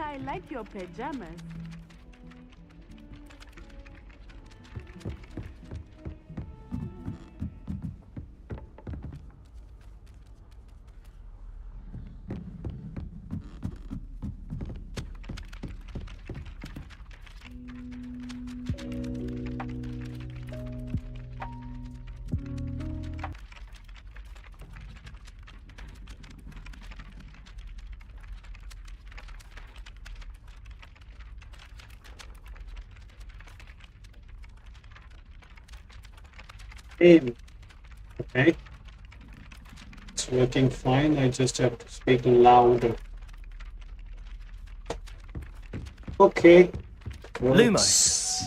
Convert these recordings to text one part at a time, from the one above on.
I like your pajamas. In. Okay. It's working fine. I just have to speak louder. Okay. Lumos.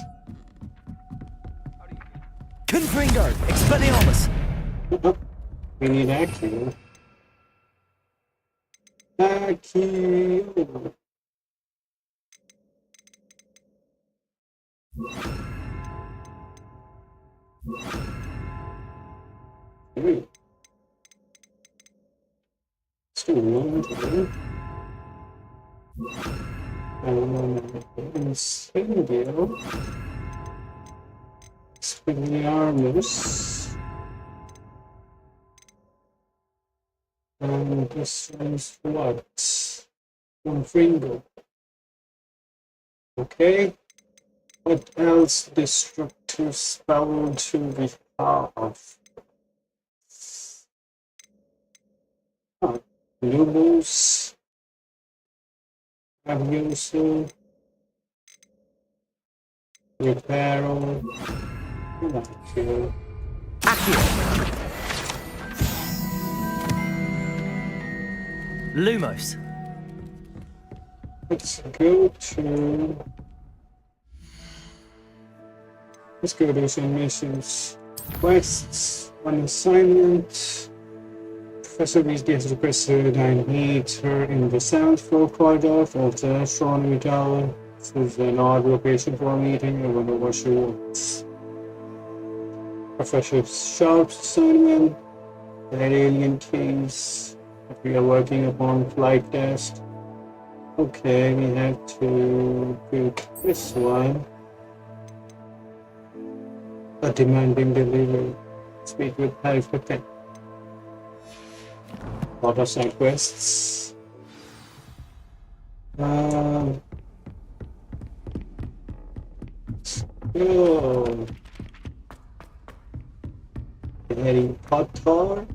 Confringo. Expelliarmus. We need Accio. Accio. Hey. Still long time. Incendio. Expelliarmus. And this one's what? Confringo. Okay. What else destructive spell to we have? Lumos. Avioso. Peripherals. Accio. Accio. Lumos. Let's go do some missions. Quests. One assignment. Professor Weasley has requested I meet her in the 7th floor corridor of the astronomy tower. This is an odd location for a meeting. I wonder what she wants. Professor Sharp's assignment. That alien case that we are working upon flight test. Okay, we have to do this one. A demanding delivery. Speak with Peripherals. Lot of side quests. Oh. Harry Potter.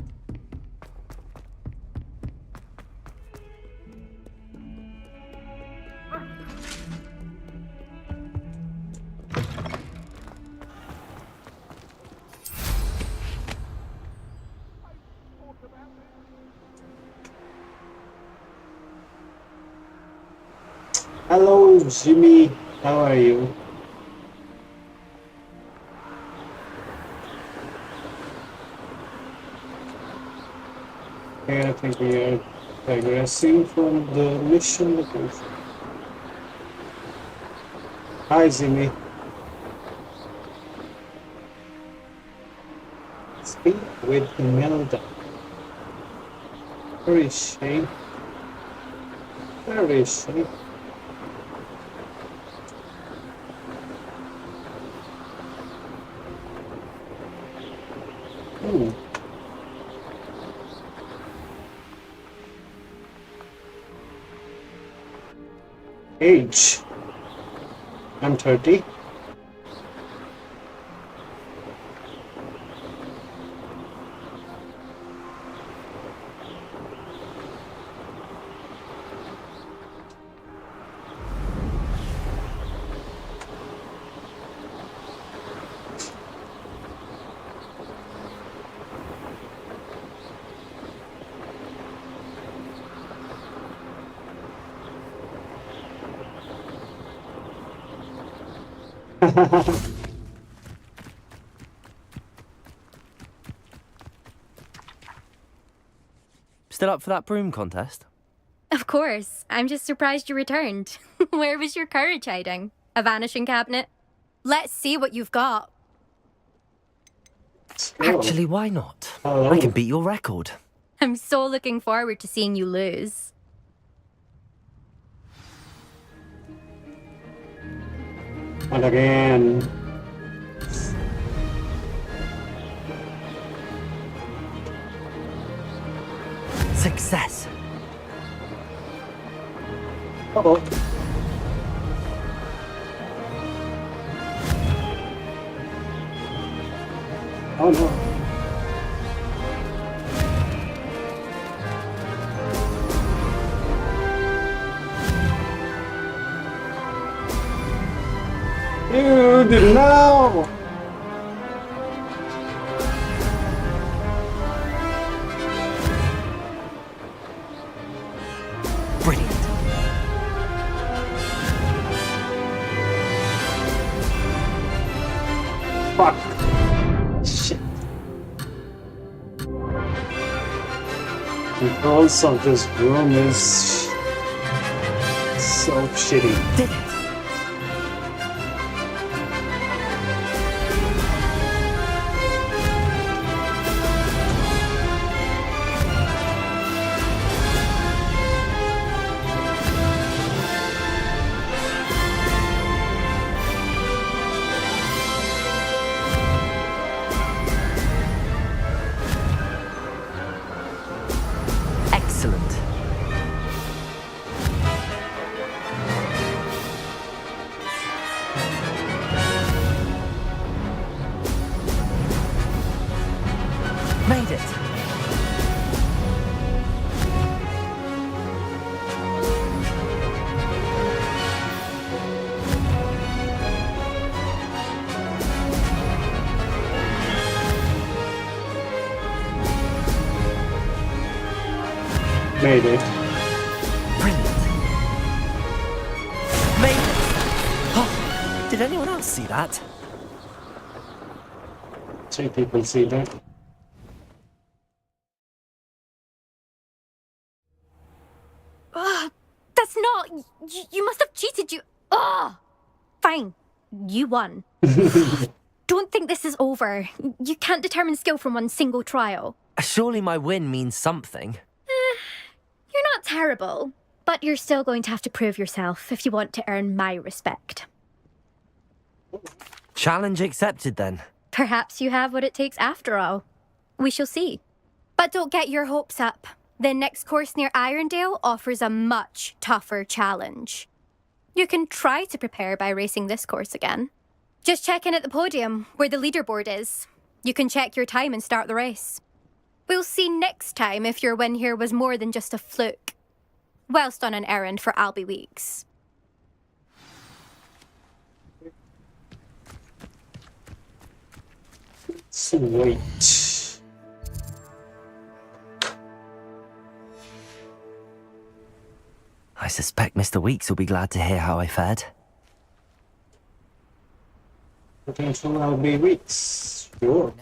Hello, Jimmy. How are you? Okay, I think we are digressing from the mission location. Hi, Jimmy. Speak with Imelda. Where is she? Where is she? Age. I'm 30. Still up for that broom contest? Of course. I'm just surprised you returned. Where was your courage hiding? A vanishing cabinet? Let's see what you've got. Actually, why not? Hello. I can beat your record. I'm so looking forward to seeing you lose. And again. Success. Uh-oh. Oh no. Dude, no! Brilliant. Fuck. Shit. Controls of this room is so shitty. Did it? Excellent. Made it. Made it. Brilliant. Made it. Oh, did anyone else see that? 3 people see that. That's not. You must have cheated. Fine. You won. Don't think this is over. You can't determine skill from one single trial. Surely my win means something. You're not terrible, but you're still going to have to prove yourself if you want to earn my respect. Challenge accepted then. Perhaps you have what it takes after all. We shall see. But don't get your hopes up. The next course near Irondale offers a much tougher challenge. You can try to prepare by racing this course again. Just check in at the podium, where the leaderboard is. You can check your time and start the race. We'll see next time if your win here was more than just a fluke. Whilst on an errand for Albie Weeks. Sweet. I suspect Mr. Weeks will be glad to hear how I fared. Potential will be weeks. Sure.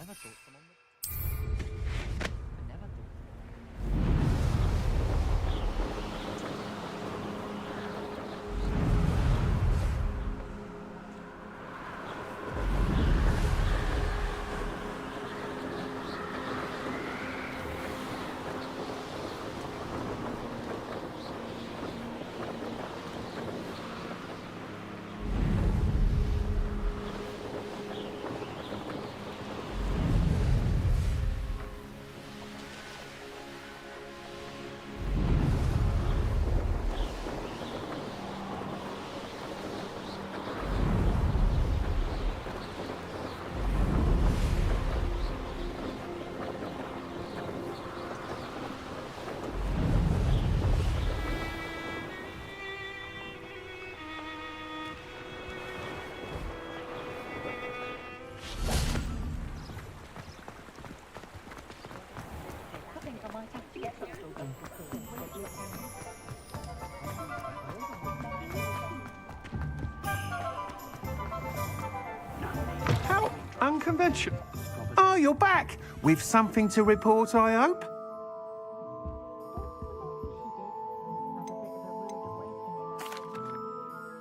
How unconventional. Oh, you're back. With something to report, I hope?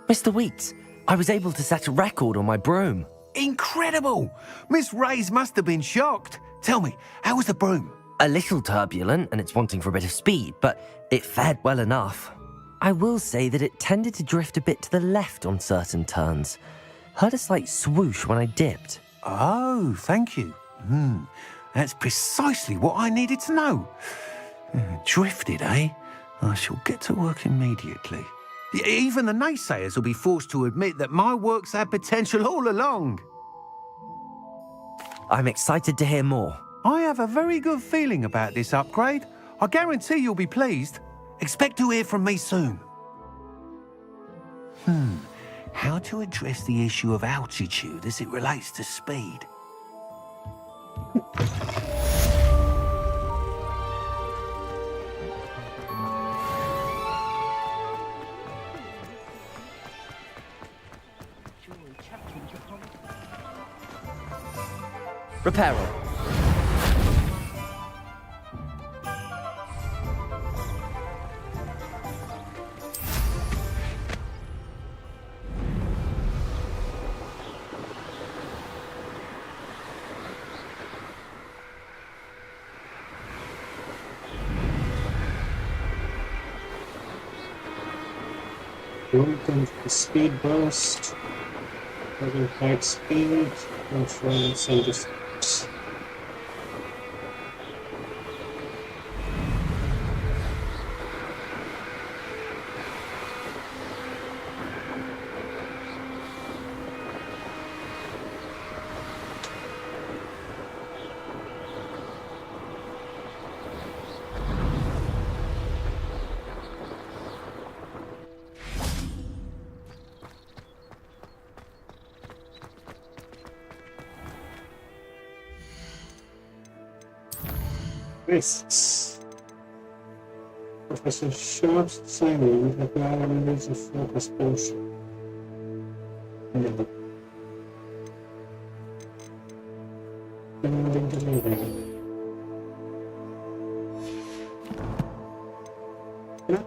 Mr. Weeks, I was able to set a record on my broom. Incredible! Miss Ray's must have been shocked. Tell me, how was the broom? A little turbulent and it's wanting for a bit of speed, but it fared well enough. I will say that it tended to drift a bit to the left on certain turns. Heard a slight swoosh when I dipped. Oh, thank you. That's precisely what I needed to know. Drifted, eh? I shall get to work immediately. Even the naysayers will be forced to admit that my work's had potential all along. I'm excited to hear more. I have a very good feeling about this upgrade. I guarantee you'll be pleased. Expect to hear from me soon. How to address the issue of altitude as it relates to speed? Repairer. Welcome to the speed burst. Having high speed, control some distance. Risks. Professor Sharp's assignment requires a focus potion. Pending delivery. No.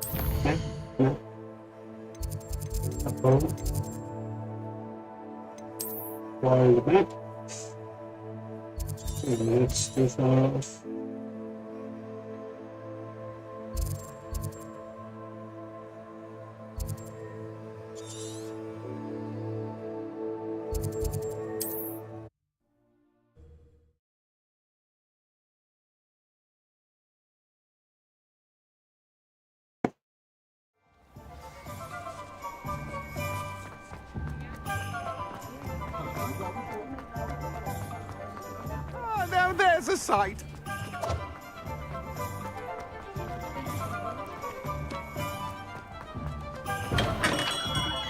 Above. While the map. Let's do far off. Now there's a sight.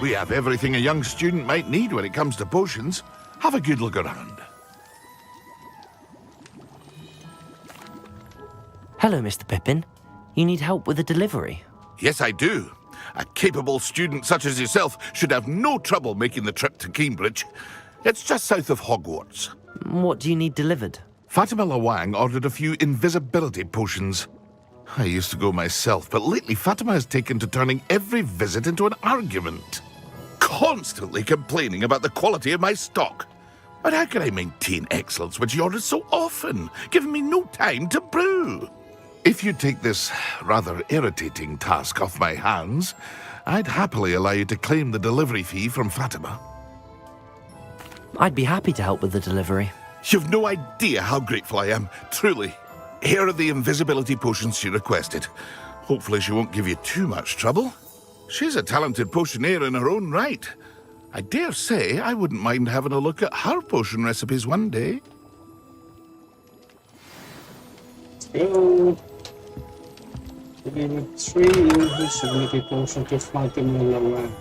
We have everything a young student might need when it comes to potions. Have a good look around. Hello, Mr. Pippin. You need help with a delivery? Yes, I do. A capable student such as yourself should have no trouble making the trip to Cambridge. It's just south of Hogwarts. What do you need delivered? Fatima Lawang ordered a few invisibility potions. I used to go myself, but lately Fatima has taken to turning every visit into an argument. Constantly complaining about the quality of my stock. But how can I maintain excellence when she orders so often, giving me no time to brew? If you take this rather irritating task off my hands, I'd happily allow you to claim the delivery fee from Fatima. I'd be happy to help with the delivery. You've no idea how grateful I am, truly. Here are the invisibility potions she requested. Hopefully she won't give you too much trouble. She's a talented potioneer in her own right. I dare say I wouldn't mind having a look at her potion recipes one day. Go. Deliver 3 invisibility potions to Fatima Lawang.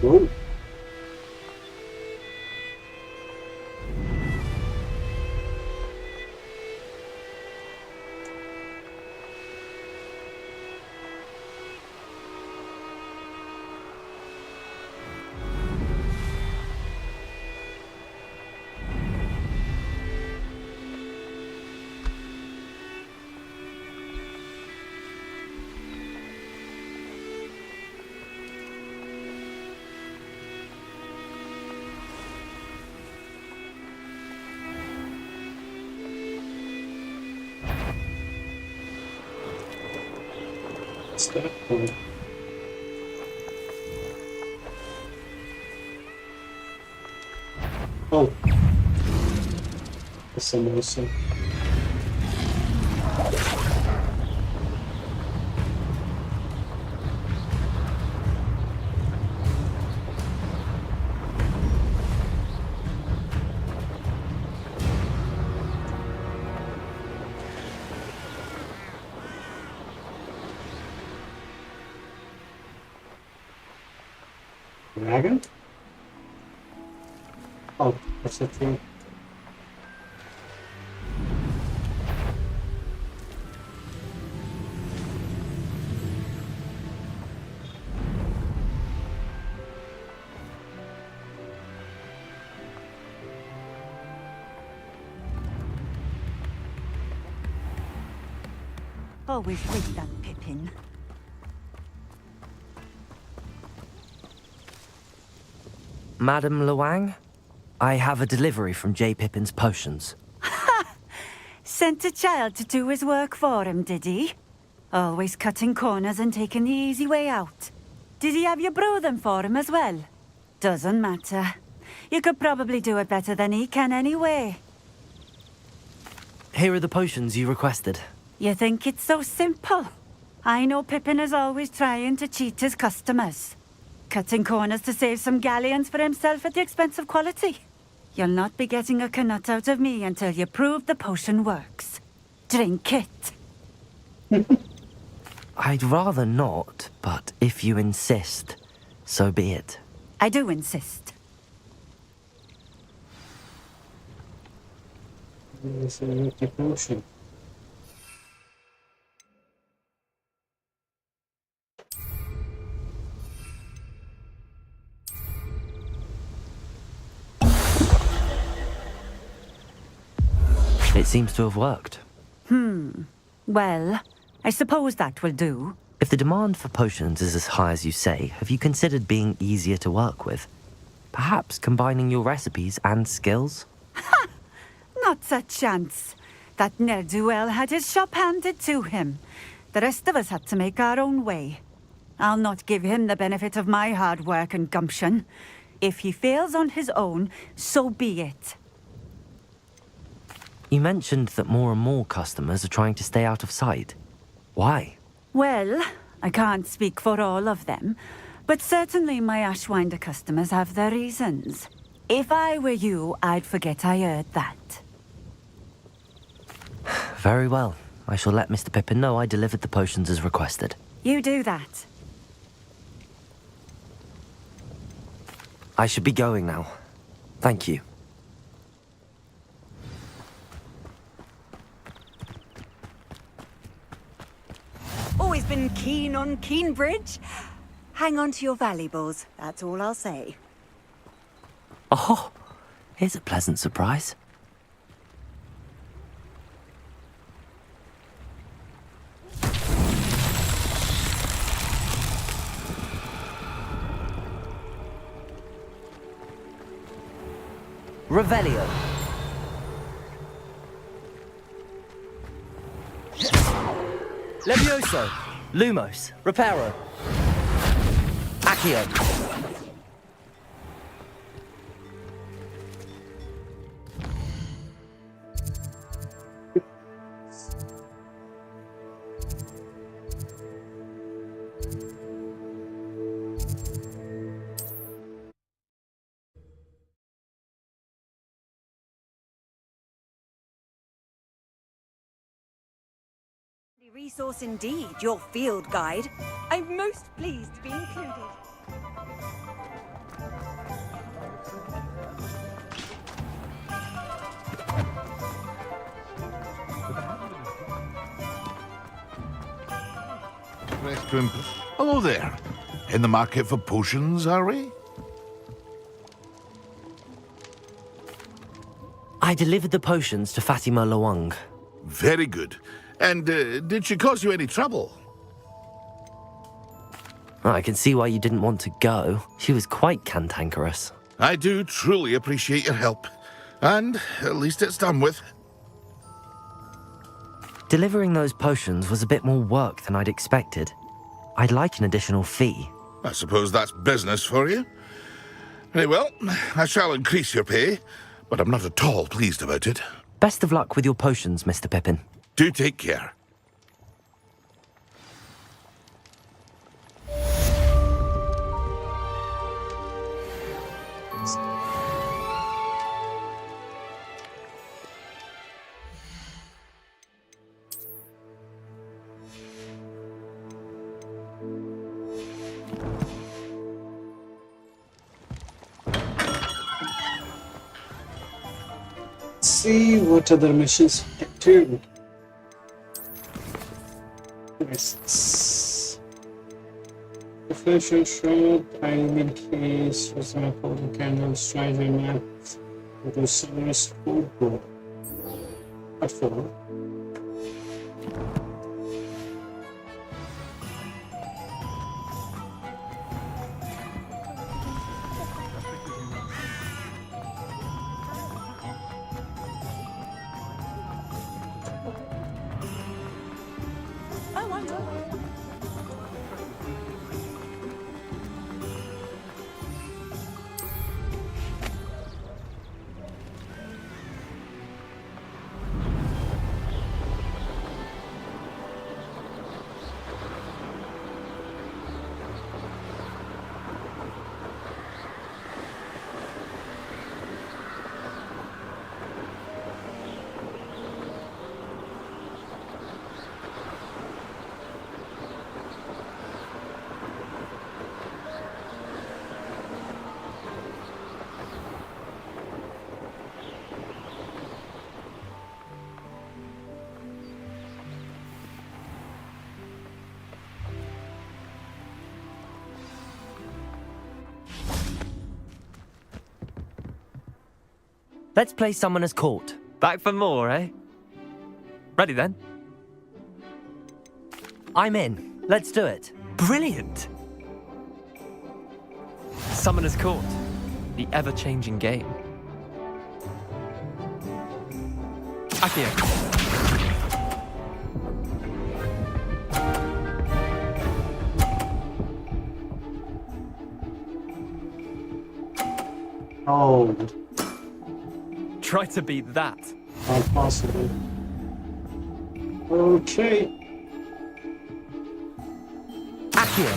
Whoa. What's that for? Oh. That's amazing. Dragon? Oh, that's a tree. Always with that Pippin. Madam Luang, I have a delivery from J. Pippin's potions. Sent a child to do his work for him, did he? Always cutting corners and taking the easy way out. Did he have you brew them for him as well? Doesn't matter. You could probably do it better than he can anyway. Here are the potions you requested. You think it's so simple? I know Pippin is always trying to cheat his customers. Cutting corners to save some galleons for himself at the expense of quality. You'll not be getting a canut out of me until you prove the potion works. Drink it. I'd rather not, but if you insist, so be it. I do insist. It's an empty potion. It seems to have worked. Well, I suppose that will do. If the demand for potions is as high as you say, have you considered being easier to work with? Perhaps combining your recipes and skills? Not a chance. That ne'er-do-well had his shop handed to him. The rest of us had to make our own way. I'll not give him the benefit of my hard work and gumption. If he fails on his own, so be it. You mentioned that more and more customers are trying to stay out of sight. Why? Well, I can't speak for all of them, but certainly my Ashwinder customers have their reasons. If I were you, I'd forget I heard that. Very well. I shall let Mr. Pippin know I delivered the potions as requested. You do that. I should be going now. Thank you. Always been keen on Keenbridge. Hang on to your valuables, that's all I'll say. Oh, here's a pleasant surprise. Revelio. Levioso. Lumos. Reparo. Accio. Resource indeed, your field guide. I'm most pleased to be included. Hello there. In the market for potions, are we? I delivered the potions to Fatima Lawang. Very good. And did she cause you any trouble? I can see why you didn't want to go. She was quite cantankerous. I do truly appreciate your help. And at least it's done with. Delivering those potions was a bit more work than I'd expected. I'd like an additional fee. I suppose that's business for you. Very well, I shall increase your pay, but I'm not at all pleased about it. Best of luck with your potions, Mr. Pippin. Do take care. See what other missions we can do. Quests. Reflection shroud, diamond case, for example, candles, treasure map, do summer school book. What for? Let's play Summoner's Court. Back for more, eh? Ready then? I'm in. Let's do it. Brilliant! Summoner's Court, the ever-changing game. Accio. Oh, Try to beat that. not possible. Okay. Accio.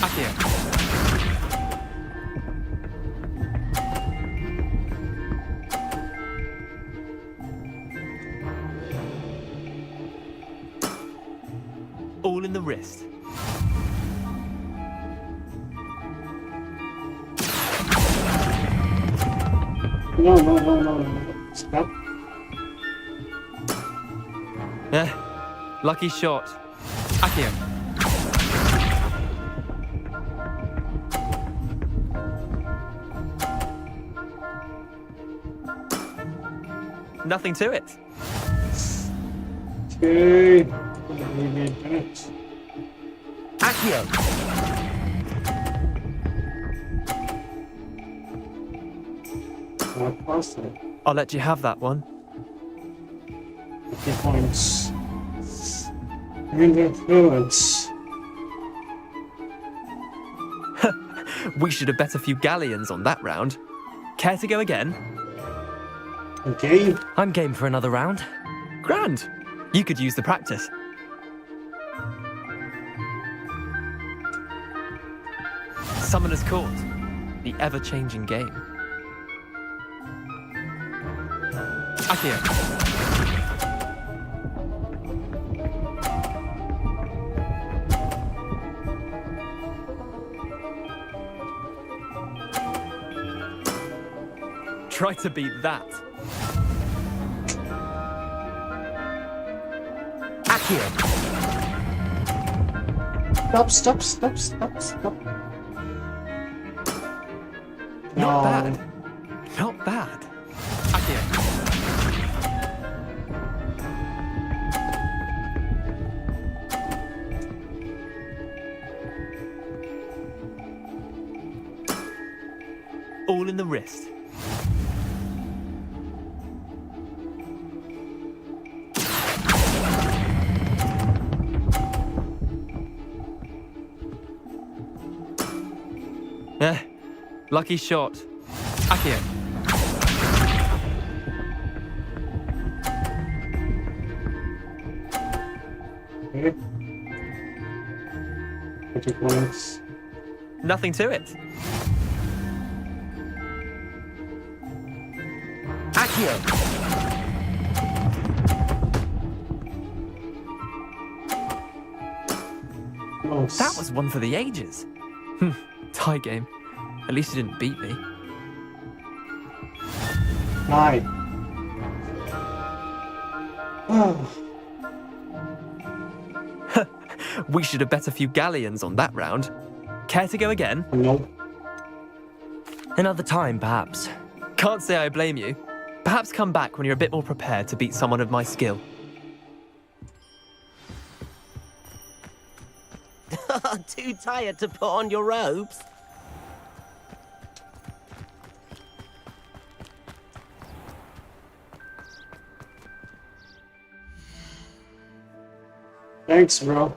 Accio. All in the wrist. No. Stop. Lucky shot. Accio. Nothing to it. Okay. We need that. Accio. Not possible. I'll let you have that one. 50 points. And influence. We should have bet a few galleons on that round. Care to go again? Okay. I'm game for another round. Grand. You could use the practice. Summoner's Court, the ever-changing game. Akio. Try to beat that. Akio. Stop. Not bad. Not bad. Akio. All in the wrist. Lucky shot. Akio. Okay. 20 points. Nothing to it. Akio. Close. That was one for the ages. Tie game. At least you didn't beat me. 9. Oh. We should have bet a few galleons on that round. Care to go again? Nope. Another time, perhaps. Can't say I blame you. Perhaps come back when you're a bit more prepared to beat someone of my skill. Too tired to put on your robes? Thanks, bro.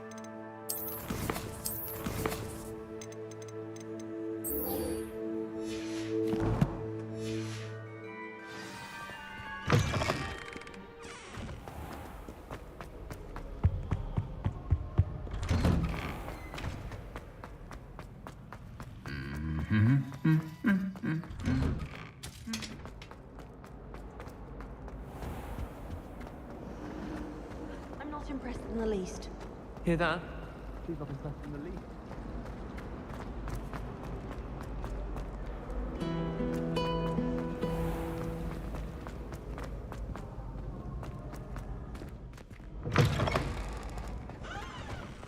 I'm not impressed in the least. Hear that? She's not impressed in the least.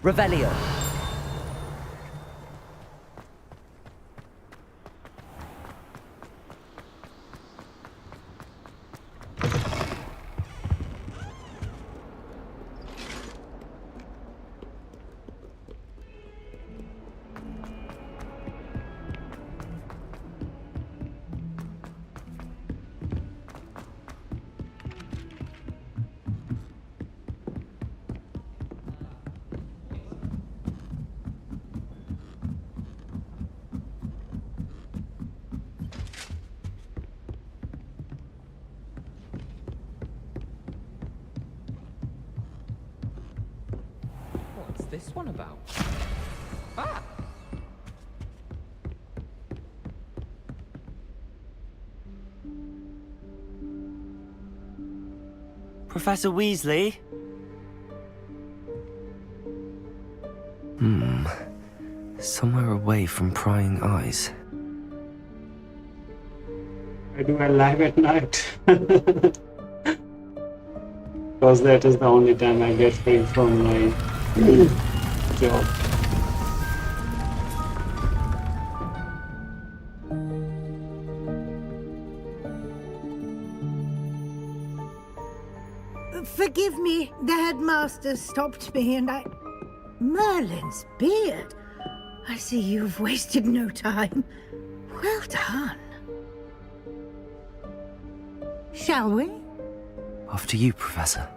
Revelio. What's this one about? Ah! Professor Weasley? Somewhere away from prying eyes. I do a live at night. Because that is the only time I get free from my job. Forgive me, the headmaster stopped me and I... Merlin's beard. I see you've wasted no time. Well done. Shall we? After you, Professor.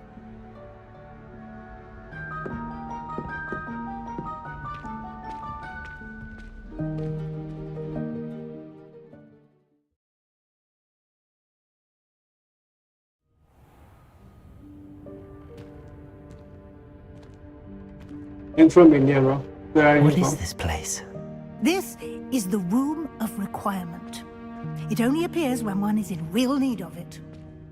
I'm from India, bro. Where are you What from? is this place? This is the Room of Requirement. It only appears when one is in real need of it.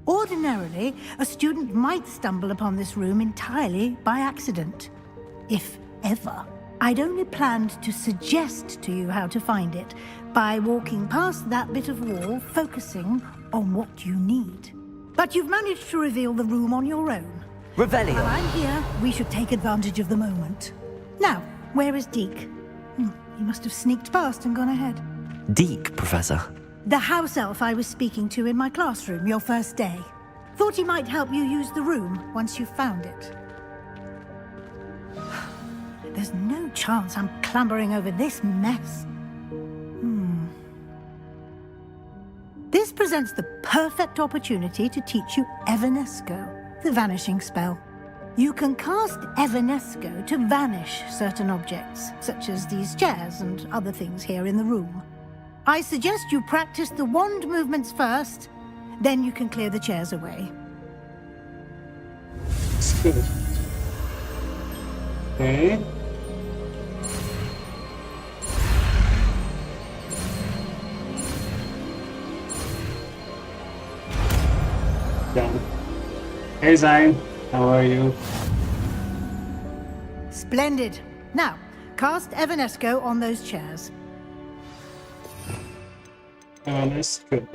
Ordinarily, a student might stumble upon this room entirely by accident. If ever. I'd only planned to suggest to you how to find it by walking past that bit of wall, focusing on what you need. But you've managed to reveal the room on your own. Revelio. While I'm here, we should take advantage of the moment. Now, where is Deke? He must have sneaked past and gone ahead. Deke, Professor. The house elf I was speaking to in my classroom your first day. Thought he might help you use the room once you found it. There's no chance I'm clambering over this mess. This presents the perfect opportunity to teach you Evanesco, the vanishing spell. You can cast Evanesco to vanish certain objects, such as these chairs and other things here in the room. I suggest you practice the wand movements first, then you can clear the chairs away. It's good. Okay. Done. Hey Zine, how are you? Splendid. Now, cast Evanesco on those chairs. That's good.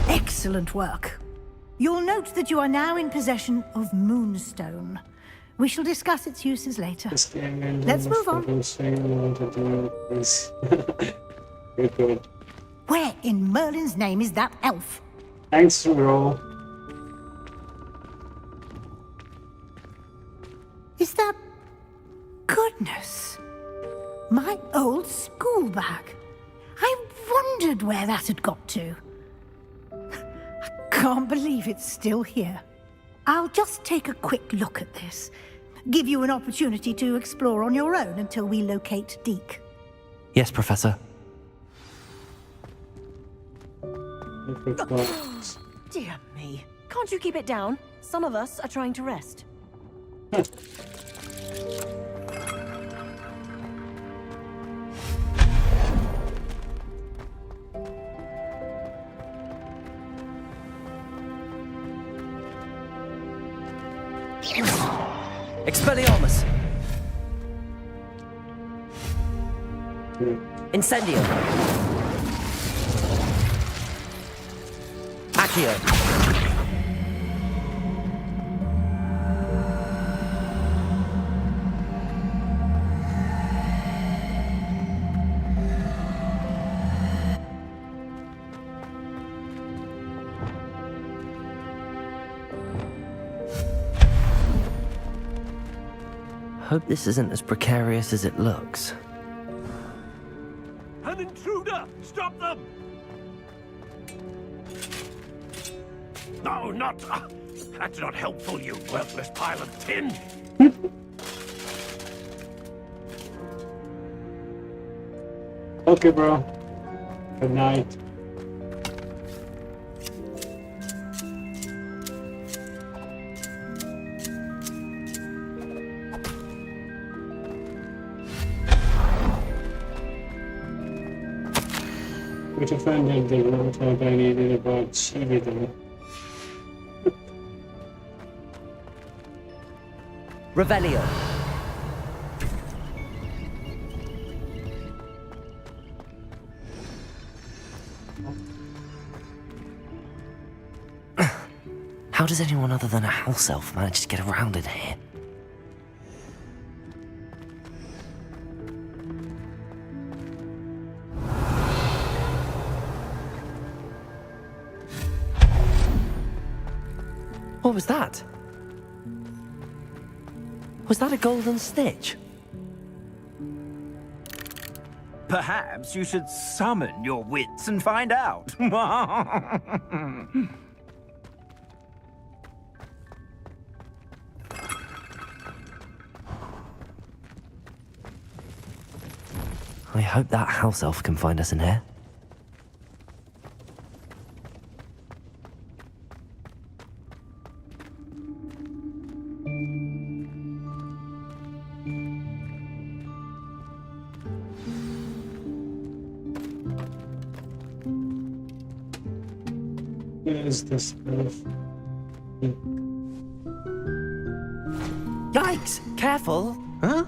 Excellent work. You'll note that you are now in possession of Moonstone. We shall discuss its uses later. Let's move on. Good. Where in Merlin's name is that elf? Thanks, Ro. Is that... Goodness. My old school bag. I wondered where that had got to. I can't believe it's still here. I'll just take a quick look at this. Give you an opportunity to explore on your own until we locate Deke. Yes, Professor. Dear me. Can't you keep it down? Some of us are trying to rest. Expelliarmus! Incendio! Accio! Hope this isn't as precarious as it looks. An intruder! Stop them! No, not... that's not helpful, you worthless pile of tin! Okay, bro. Good night. Which offended the laptop I needed about Chibido. Revelio! How does anyone other than a house elf manage to get around in here? What was that? Was that a golden stitch? Perhaps you should summon your wits and find out. I hope that house elf can find us in here. is the spell? Yikes! Careful! Huh?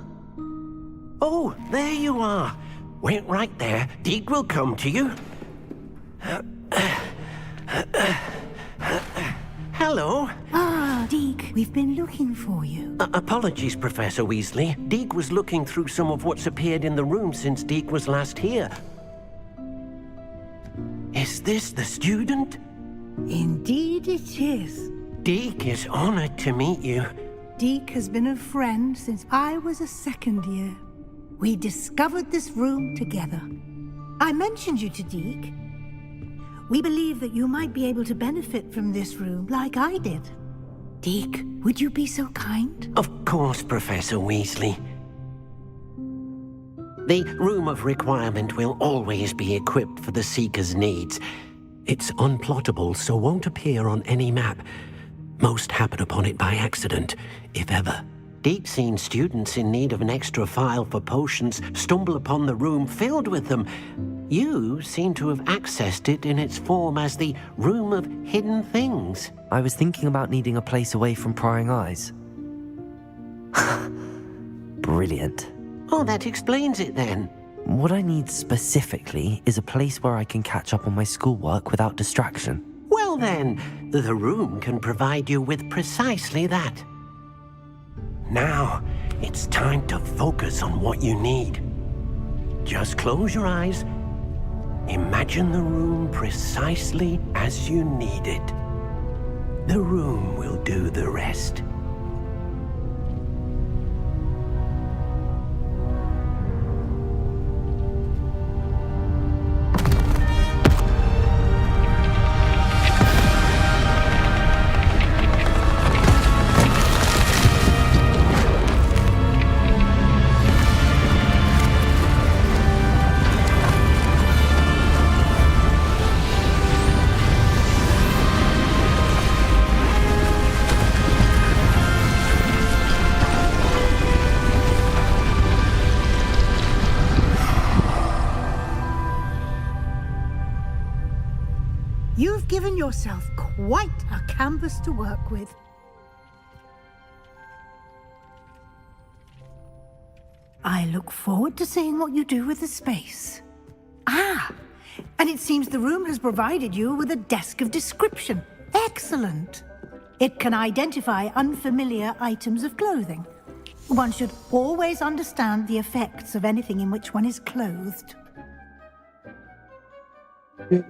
Oh, there you are. Wait right there. Deek will come to you. Hello. Ah, Deke, we've been looking for you. Apologies, Professor Weasley. Deek was looking through some of what's appeared in the room since Deek was last here. Is this the student? Indeed it is. Deek is honored to meet you. Deke has been a friend since I was a second year. We discovered this room together. I mentioned you to Deke. We believe that you might be able to benefit from this room like I did. Deke, would you be so kind? Of course, Professor Weasley. The Room of Requirement will always be equipped for the Seeker's needs. It's unplottable, so won't appear on any map. Most happen upon it by accident, if ever. Deke's seen students in need of an extra file for potions stumble upon the room filled with them. You seem to have accessed it in its form as the Room of Hidden Things. I was thinking about needing a place away from prying eyes. Brilliant. Oh, that explains it then. What I need specifically is a place where I can catch up on my schoolwork without distraction. Well then, the room can provide you with precisely that. Now, it's time to focus on what you need. Just close your eyes. Imagine the room precisely as you need it. The room will do the rest. You've given yourself quite a canvas to work with. I look forward to seeing what you do with the space. Ah, and it seems the room has provided you with a desk of description. Excellent. It can identify unfamiliar items of clothing. One should always understand the effects of anything in which one is clothed. It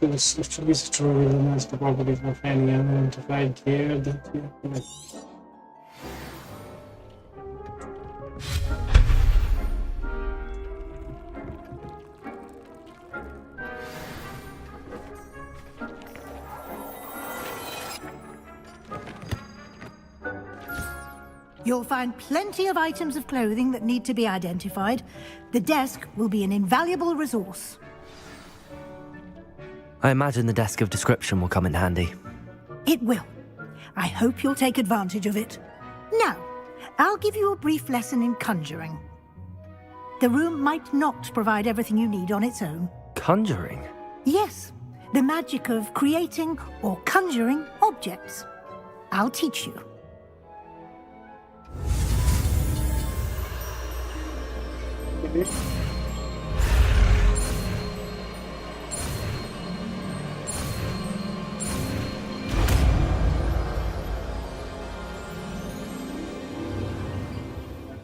was actually to realize the properties of any unidentified gear that you have. You'll find plenty of items of clothing that need to be identified. The desk will be an invaluable resource. I imagine the desk of description will come in handy. It will. I hope you'll take advantage of it. Now, I'll give you a brief lesson in conjuring. The room might not provide everything you need on its own. Conjuring? Yes, the magic of creating or conjuring objects. I'll teach you.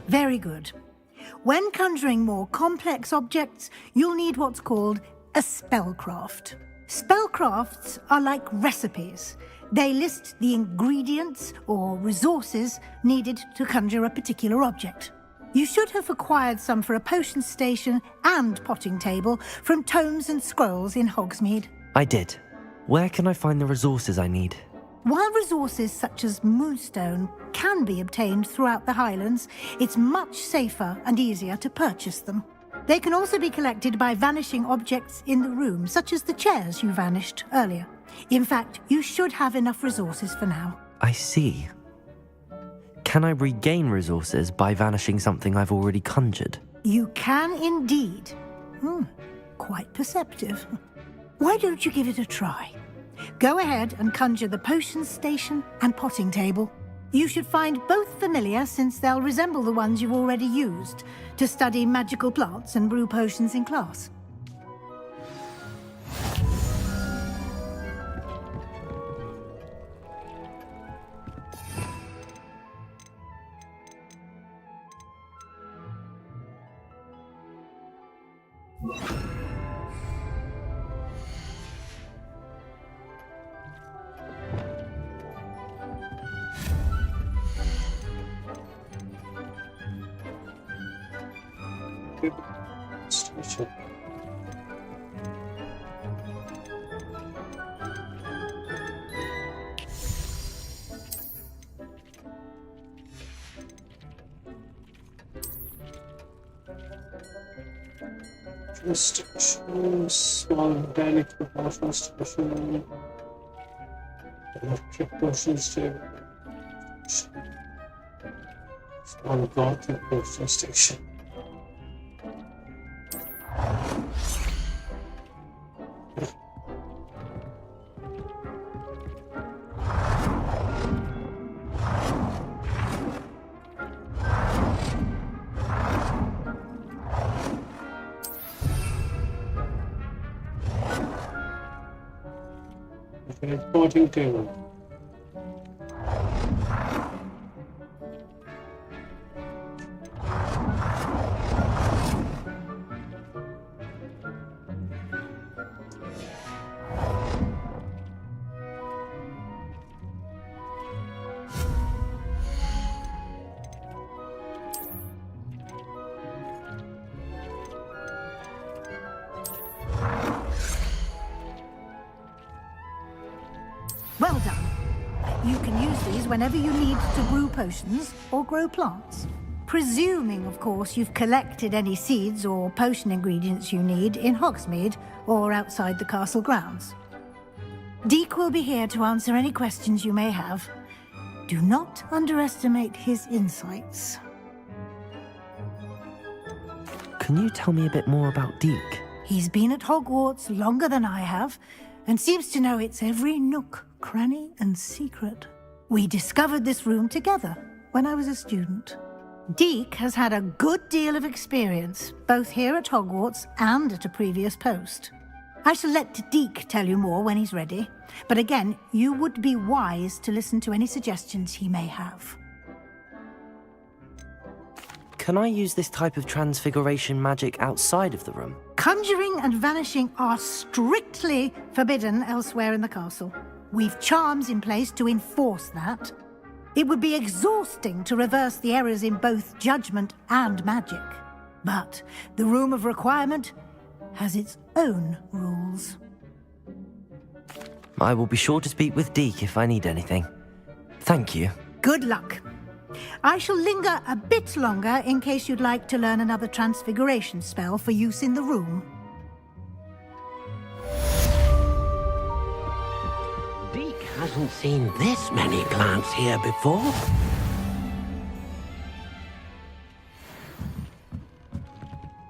Very good. When conjuring more complex objects, you'll need what's called a spellcraft. Spellcrafts are like recipes. They list the ingredients or resources needed to conjure a particular object. You should have acquired some for a potion station and potting table from tomes and scrolls in Hogsmeade. I did. Where can I find the resources I need? While resources such as moonstone can be obtained throughout the Highlands, it's much safer and easier to purchase them. They can also be collected by vanishing objects in the room, such as the chairs you vanished earlier. In fact, you should have enough resources for now. I see. Can I regain resources by vanishing something I've already conjured? You can indeed. Quite perceptive. Why don't you give it a try? Go ahead and conjure the potions station and potting table. You should find both familiar since they'll resemble the ones you've already used to study magical plants and brew potions in class. Station. Station, small organic proportion station, electric potion station, small gothic potion station. Reporting table. Well done. You can use these whenever you need to brew potions or grow plants. Presuming, of course, you've collected any seeds or potion ingredients you need in Hogsmeade or outside the castle grounds. Deek will be here to answer any questions you may have. Do not underestimate his insights. Can you tell me a bit more about Deek? He's been at Hogwarts longer than I have, and seems to know its every nook, cranny, and secret. We discovered this room together when I was a student. Deek has had a good deal of experience, both here at Hogwarts and at a previous post. I shall let Deek tell you more when he's ready, but again, you would be wise to listen to any suggestions he may have. Can I use this type of transfiguration magic outside of the room? Conjuring and vanishing are strictly forbidden elsewhere in the castle. We've charms in place to enforce that. It would be exhausting to reverse the errors in both judgment and magic. But the Room of Requirement has its own rules. I will be sure to speak with Deek if I need anything. Thank you. Good luck. I shall linger a bit longer in case you'd like to learn another transfiguration spell for use in the room. Deek hasn't seen this many plants here before.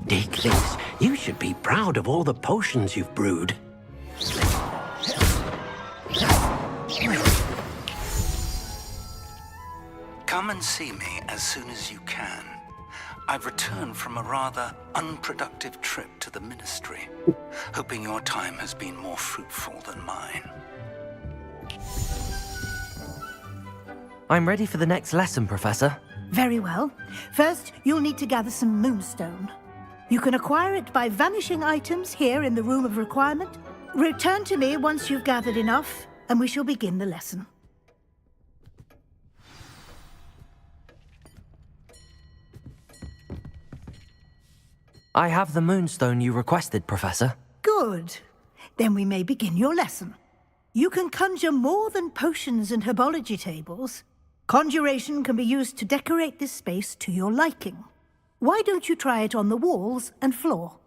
Deek thinks you should be proud of all the potions you've brewed. Come and see me as soon as you can. I've returned from a rather unproductive trip to the Ministry, hoping your time has been more fruitful than mine. I'm ready for the next lesson, Professor. Very well. First, you'll need to gather some moonstone. You can acquire it by vanishing items here in the Room of Requirement. Return to me once you've gathered enough, and we shall begin the lesson. I have the moonstone you requested, Professor. Good. Then we may begin your lesson. You can conjure more than potions and herbology tables. Conjuration can be used to decorate this space to your liking. Why don't you try it on the walls and floor?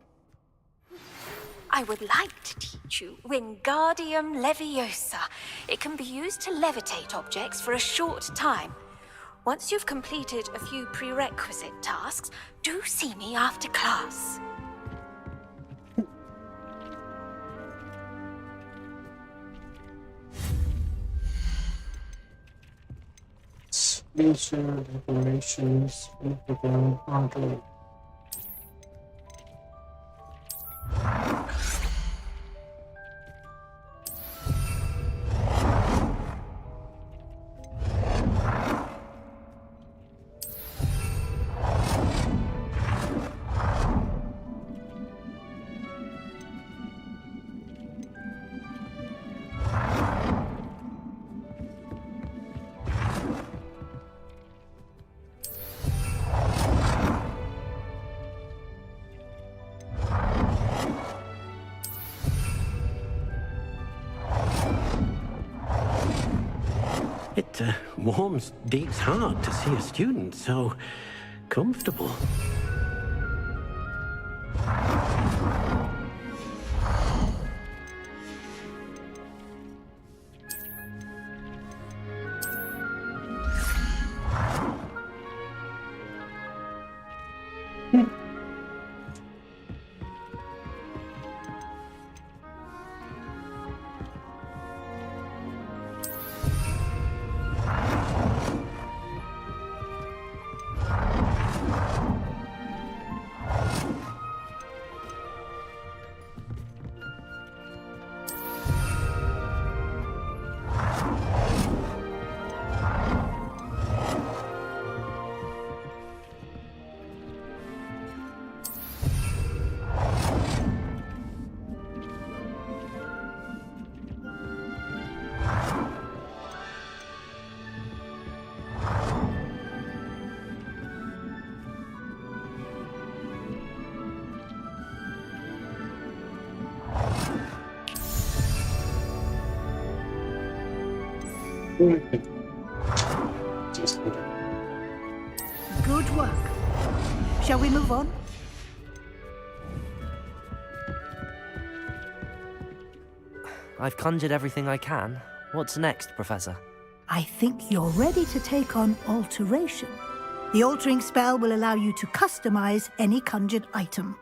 I would like to teach you Wingardium Leviosa. It can be used to levitate objects for a short time. Once you've completed a few prerequisite tasks, do see me after class. Nature, decorations, political, artwork. It warms Deke's heart to see a student so comfortable. Just put it. Good work. Shall we move on? I've conjured everything I can. What's next, Professor? I think you're ready to take on alteration. The altering spell will allow you to customize any conjured item.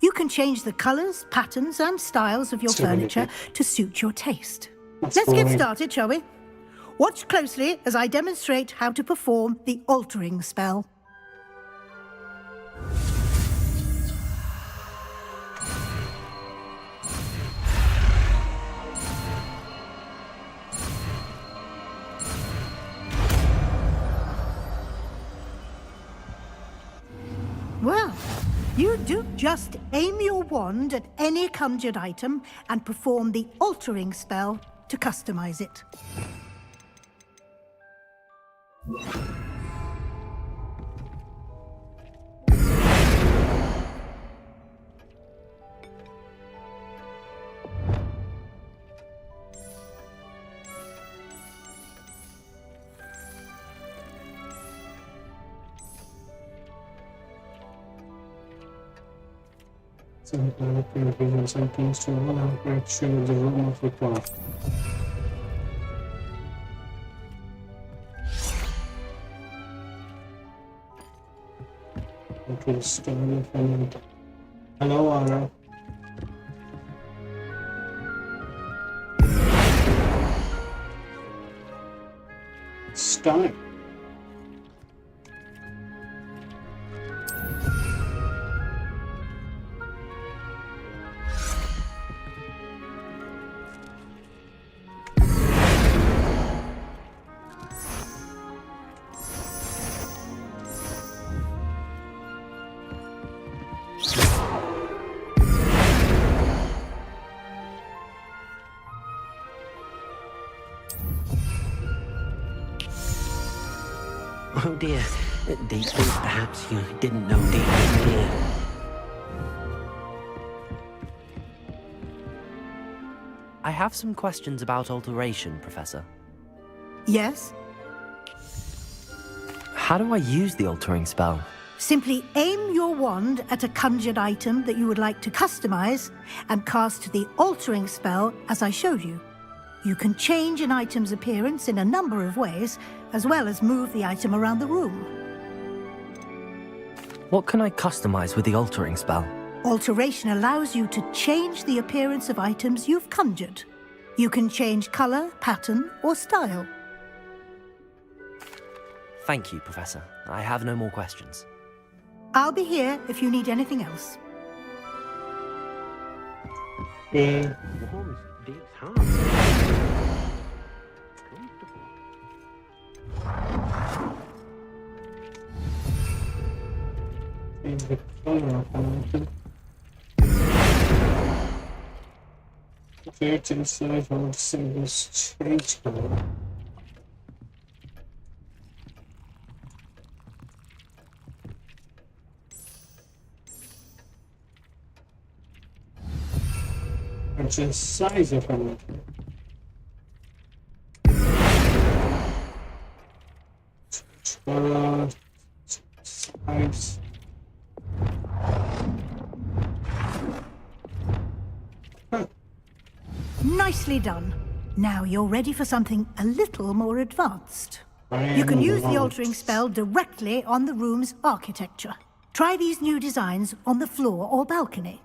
You can change the colors, patterns, and styles of your furniture to suit your taste. Let's get started, shall we? Watch closely as I demonstrate how to perform the altering spell. Well, you do just aim your wand at any conjured item and perform the altering spell to customize it. Some developing visuals and things to allow correction of the room of the craft. Okay, stone if I need. Hello, Ara. Stone. Oh dear, Deke thinks perhaps you didn't know Deke was here. I have some questions about alteration, Professor. Yes? How do I use the altering spell? Simply aim your wand at a conjured item that you would like to customize and cast the altering spell as I showed you. You can change an item's appearance in a number of ways, as well as move the item around the room. What can I customize with the altering spell? Alteration allows you to change the appearance of items you've conjured. You can change color, pattern, or style. Thank you, Professor. I have no more questions. I'll be here if you need anything else. Okay. Change the color of an if it's inside our symbols change color. Adjust size of an color, size. Nicely done. Now you're ready for something a little more advanced. You can use the altering spell directly on the room's architecture. Try these new designs on the floor or balcony.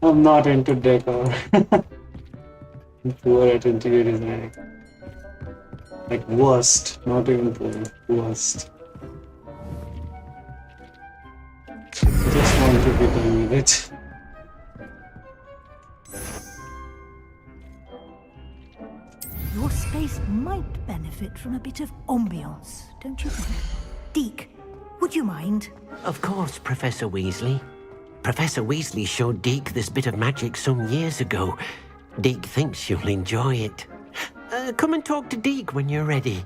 I'm not into decor. I'm poor at interior design. Like worst, not even poor, worst. I just want to be done with it. Your space might benefit from a bit of ambiance, don't you think? Deke, would you mind? Of course, Professor Weasley. Professor Weasley showed Deke this bit of magic some years ago. Deke thinks you'll enjoy it. Come and talk to Deke when you're ready.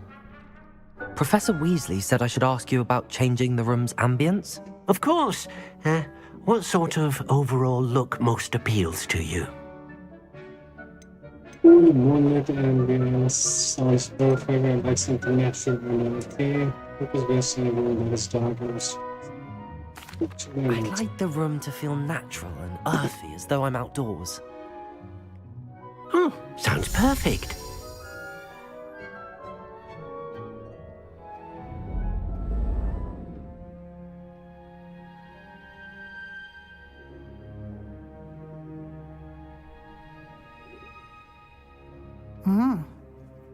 Professor Weasley said I should ask you about changing the room's ambience? Of course. What sort of overall look most appeals to you? Cool moonlit ambience sounds perfect. I like something natural and okay. Because we're seeing a room that is dark and I'd like the room to feel natural and earthy, as though I'm outdoors. Oh, sounds perfect.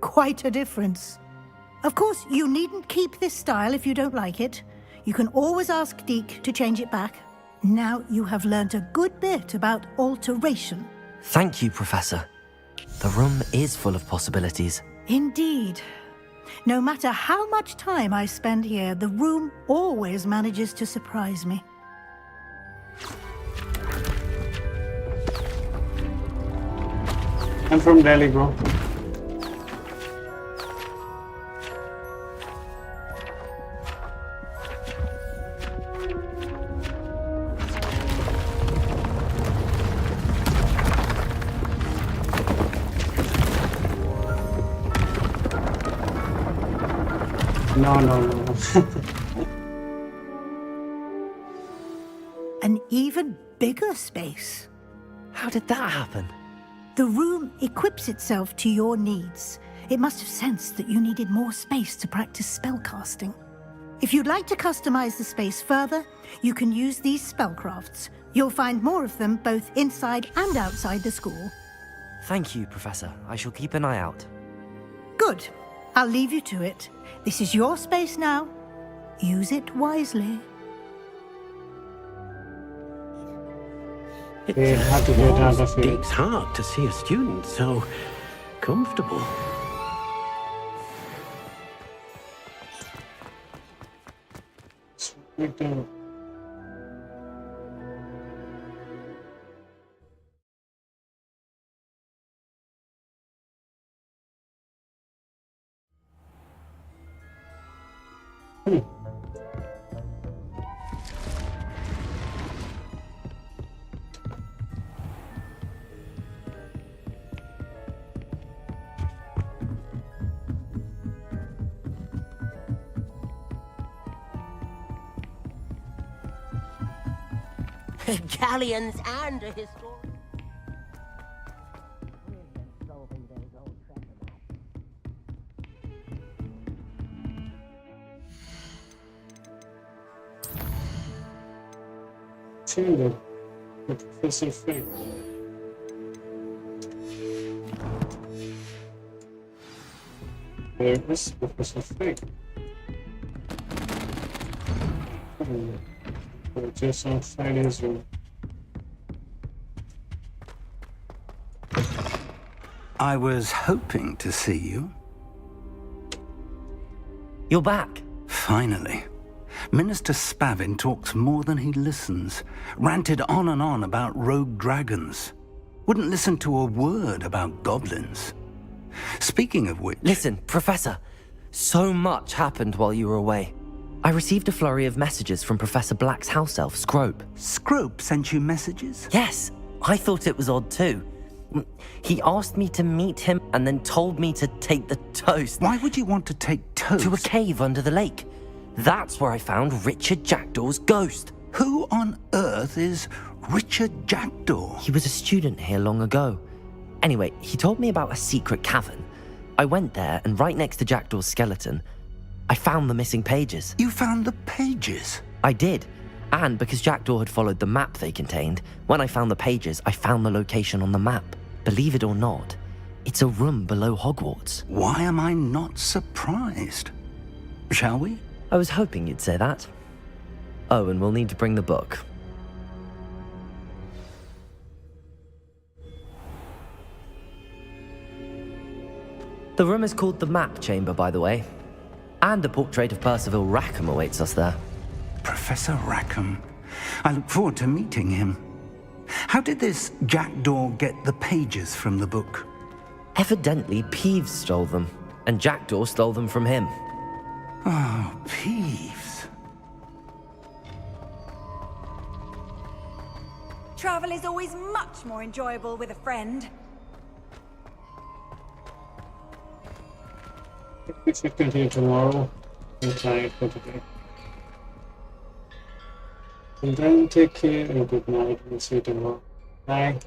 Quite a difference. Of course, you needn't keep this style if you don't like it. You can always ask Deke to change it back. Now you have learnt a good bit about alteration. Thank you, Professor. The room is full of possibilities. Indeed. No matter how much time I spend here, the room always manages to surprise me. I'm from Delhi, bro. No. An even bigger space. How did that happen? The room equips itself to your needs. It must have sensed that you needed more space to practice spellcasting. If you'd like to customize the space further, you can use these spellcrafts. You'll find more of them both inside and outside the school. Thank you, Professor. I shall keep an eye out. Good. I'll leave you to it. This is your space now. Use it wisely. They have to get out of here. Deke's hard to see a student so comfortable. Right down. Galleons and a historian. Solving those old treasure maps. Chamber with Professor Fig. There is Professor Fig. Just outside his room. I was hoping to see you. You're back. Finally. Minister Spavin talks more than he listens. Ranted on and on about rogue dragons. Wouldn't listen to a word about goblins. Speaking of which... Listen, Professor. So much happened while you were away. I received a flurry of messages from Professor Black's house elf, Scrope. Scrope sent you messages? Yes. I thought it was odd too. He asked me to meet him and then told me to take the toast. Why would you want to take toast? To a cave under the lake. That's where I found Richard Jackdaw's ghost. Who on earth is Richard Jackdaw? He was a student here long ago. Anyway, he told me about a secret cavern. I went there, and right next to Jackdaw's skeleton, I found the missing pages. You found the pages? I did. And because Jackdaw had followed the map they contained, when I found the pages, I found the location on the map. Believe it or not, it's a room below Hogwarts. Why am I not surprised? Shall we? I was hoping you'd say that. Oh, and we'll need to bring the book. The room is called the Map Chamber, by the way. And a portrait of Percival Rackham awaits us there. Professor Rackham. I look forward to meeting him. How did this Jackdaw get the pages from the book? Evidently, Peeves stole them, and Jackdaw stole them from him. Oh, Peeves. Travel is always much more enjoyable with a friend. We should continue tomorrow. I'm tired for today. And then take care and good night. We'll see you tomorrow. Bye.